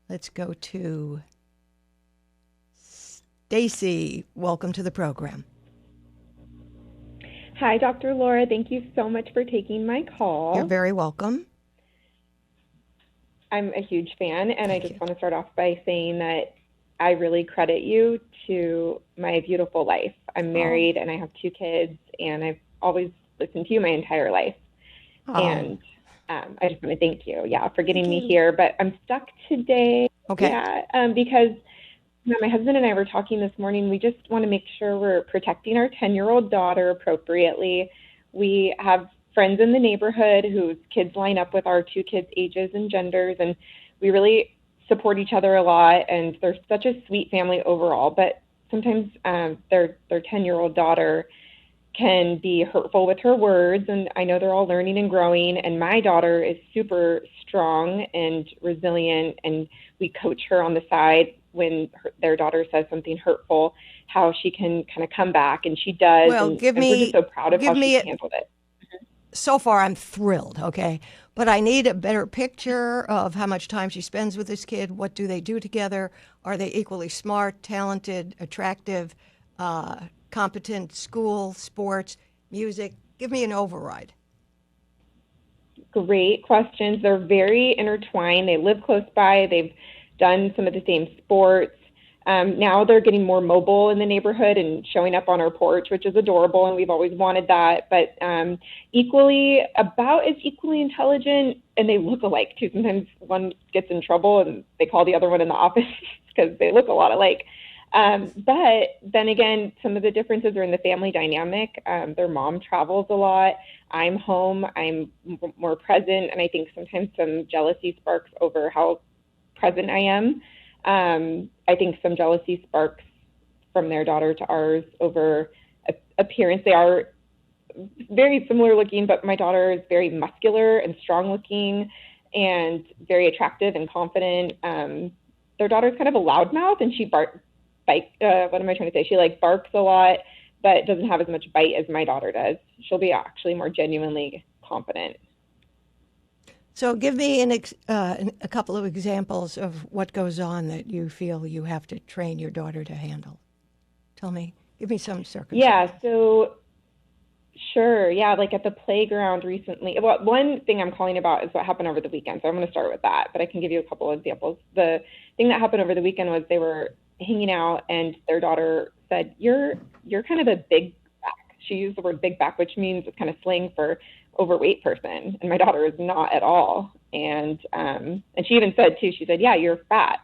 Let's go to Stacy. Welcome to the program. Hi, Dr. Laura. Thank you so much for taking my call. You're very welcome. I'm a huge fan, and I just want to start off by saying that I really credit you to my beautiful life. I'm married, and I have 2 kids, and I've always listened to you my entire life. And I just want to thank you, for getting me here. But I'm stuck today. Okay. Because my husband and I were talking this morning. We just want to make sure we're protecting our 10-year-old daughter appropriately. We have friends in the neighborhood whose kids line up with our 2 kids' ages and genders, and we really support each other a lot, and they're such a sweet family overall. But sometimes their 10-year-old daughter can be hurtful with her words, and I know they're all learning and growing, and my daughter is super strong and resilient, and we coach her on the side when their daughter says something hurtful, how she can kind of come back, and she does. Well, and we're just so proud of how she handled it. So far, I'm thrilled, okay? But I need a better picture of how much time she spends with this kid. What do they do together? Are they equally smart, talented, attractive, competent, school, sports, music? Give me an override. Great questions. They're very intertwined. They live close by. They've done some of the same sports. Now they're getting more mobile in the neighborhood and showing up on our porch, which is adorable, and we've always wanted that. But about as equally intelligent, and they look alike too. Sometimes one gets in trouble and they call the other one in the office because they look a lot alike. But then again, some of the differences are in the family dynamic. Their mom travels a lot. I'm home. I'm more present, and I think sometimes some jealousy sparks over how present I am. I think some jealousy sparks from their daughter to ours over appearance. They are very similar looking, but my daughter is very muscular and strong looking and very attractive and confident. Their daughter's kind of a loudmouth, and she barks a lot, but doesn't have as much bite as my daughter does. She'll be actually more genuinely confident. So give me a couple of examples of what goes on that you feel you have to train your daughter to handle. Give me some circumstances. Yeah, so sure. Yeah, like at the playground recently. Well, one thing I'm calling about is what happened over the weekend. So I'm going to start with that, but I can give you a couple of examples. The thing that happened over the weekend was they were hanging out, and their daughter said, you're kind of a big back. She used the word big back, which means it's kind of slang for overweight person, and my daughter is not at all. And she even said too, she said, yeah, you're fat.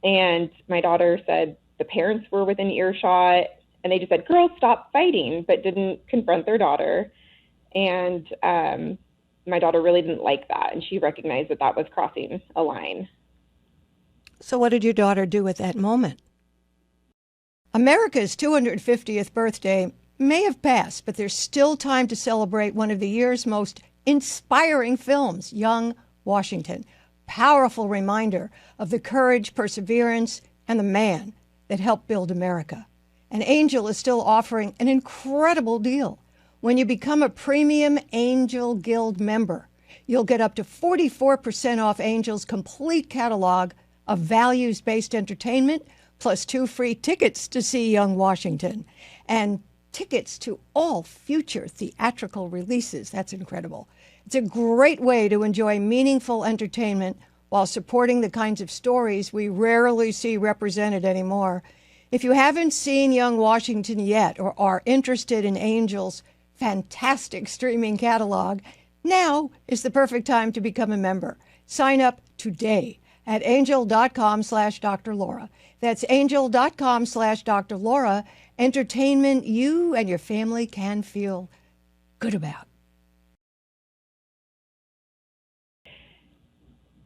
And my daughter said the parents were within earshot, and they just said, girls, stop fighting, but didn't confront their daughter. And my daughter really didn't like that, and she recognized that that was crossing a line. So what did your daughter do at that moment? America's 250th birthday may have passed, but there's still time to celebrate one of the year's most inspiring films, Young Washington. Powerful reminder of the courage, perseverance, and the man that helped build America. And Angel is still offering an incredible deal. When you become a premium Angel Guild member, you'll get up to 44% off Angel's complete catalog of values-based entertainment, plus 2 free tickets to see Young Washington. And tickets to all future theatrical releases. That's incredible. It's a great way to enjoy meaningful entertainment while supporting the kinds of stories we rarely see represented anymore. If you haven't seen Young Washington yet or are interested in Angel's fantastic streaming catalog, now is the perfect time to become a member. Sign up today at angel.com/Dr. Laura. That's angel.com/Dr. Laura. Entertainment you and your family can feel good about.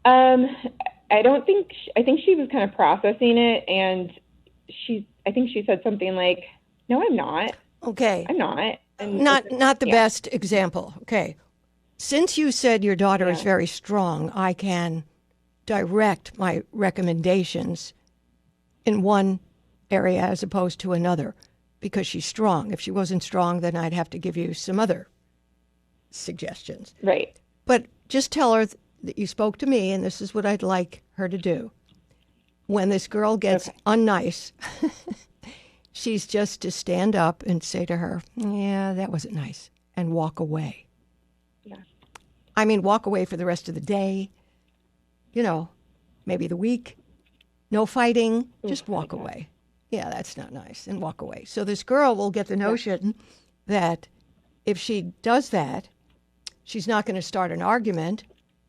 I think she was kind of processing it, and I think she said something like, no, I'm not. Okay. I'm not. And not the best example. Okay. Since you said your daughter is very strong, I can direct my recommendations in one area as opposed to another because she's strong. If she wasn't strong, then I'd have to give you some other suggestions. Right. But just tell her that you spoke to me and this is what I'd like her to do. when this girl gets unnice, she's just to stand up and say to her, yeah, that wasn't nice, and walk away. Yeah. I mean, walk away for the rest of the day, maybe the week. No fighting, just walk away. Yeah, that's not nice, and walk away. So this girl will get the notion that if she does that, she's not going to start an argument.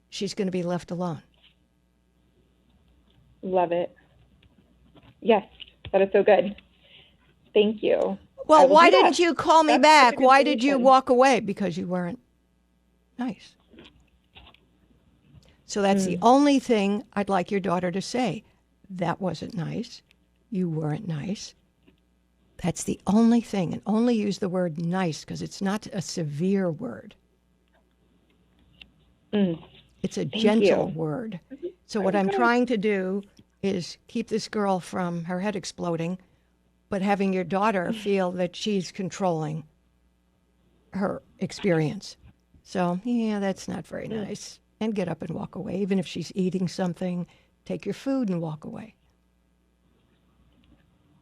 She's going to be left alone. Love it. Yes, that is so good. Thank you. Well, why didn't you call me back? Why did you walk away? Because you weren't nice. So that's the only thing I'd like your daughter to say. That wasn't nice. You weren't nice. That's the only thing. And only use the word nice because it's not a severe word. It's a gentle word. So what I'm trying to do is keep this girl from her head exploding, but having your daughter feel that she's controlling her experience. So, yeah, that's not very nice. And get up and walk away. Even if she's eating something, take your food and walk away.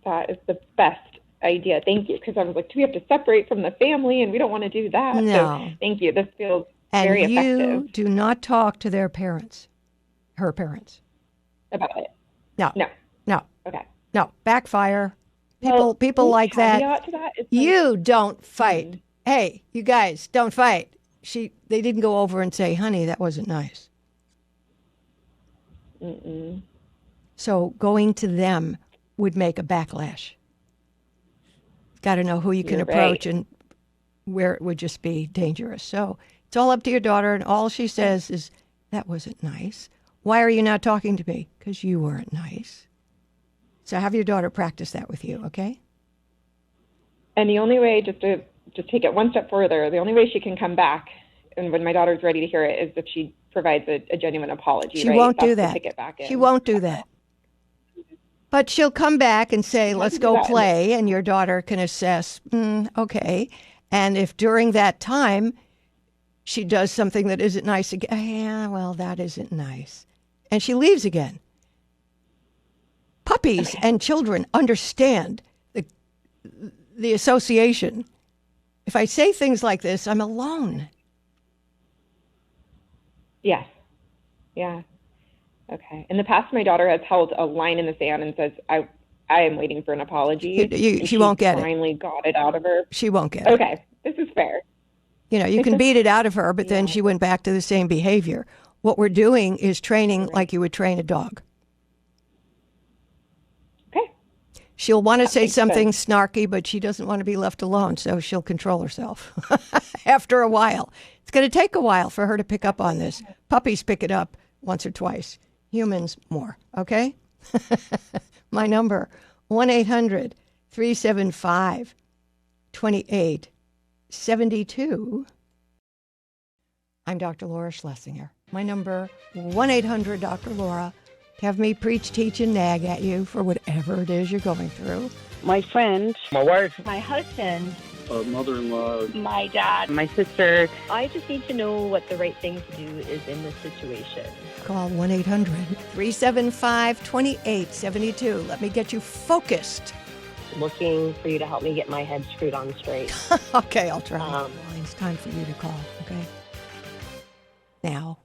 That is the best idea. Thank you. Because I was like, do we have to separate from the family? And we don't want to do that. No. So thank you. This feels very effective. And you do not talk to their parents, her parents. About it? No. Okay. No. Backfire. People like that. To that you don't fight. Hey, you guys, don't fight. They didn't go over and say, honey, that wasn't nice. So going to them would make a backlash. Got to know who you can approach and where it would just be dangerous. So it's all up to your daughter, and all she says is, that wasn't nice. Why are you not talking to me? Because you weren't nice. So have your daughter practice that with you, okay? And the only way, just to take it one step further, the only way she can come back, and when my daughter's ready to hear it, is if she provides a genuine apology. She won't do that. She won't do that. But she'll come back and say, let's go play, and your daughter can assess, okay. And if during that time she does something that isn't nice again, yeah, well, that isn't nice. And she leaves again. Puppies and children understand the association. If I say things like this, I'm alone. Yes. Yeah. Okay. In the past, my daughter has held a line in the sand and says, I am waiting for an apology. She won't get it. Finally got it out of her. She won't get it. Okay. This is fair. You can beat it out of her, but then she went back to the same behavior. What we're doing is training like you would train a dog. Okay. She'll want to say something snarky, but she doesn't want to be left alone, so she'll control herself after a while. It's going to take a while for her to pick up on this. Puppies pick it up once or twice. Humans more, okay? My number, 1-800-375-2872. I'm Dr. Laura Schlessinger. My number, 1-800-Dr. Laura. Have me preach, teach, and nag at you for whatever it is you're going through. My friend. My wife. My husband. Mother-in-law. My dad. My sister. I just need to know what the right thing to do is in this situation. Call 1-800-375-2872. Let me get you focused. Looking for you to help me get my head screwed on straight. Okay, I'll try. It's time for you to call, okay? Now,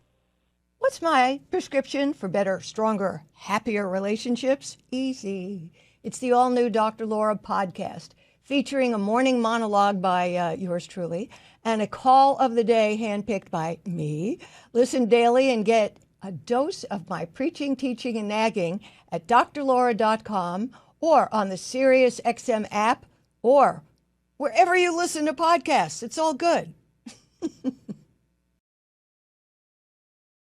what's my prescription for better, stronger, happier relationships? Easy. It's the all-new Dr. Laura podcast, featuring a morning monologue by yours truly and a call of the day handpicked by me. Listen daily and get a dose of my preaching, teaching, and nagging at drlaura.com or on the SiriusXM app or wherever you listen to podcasts. It's all good.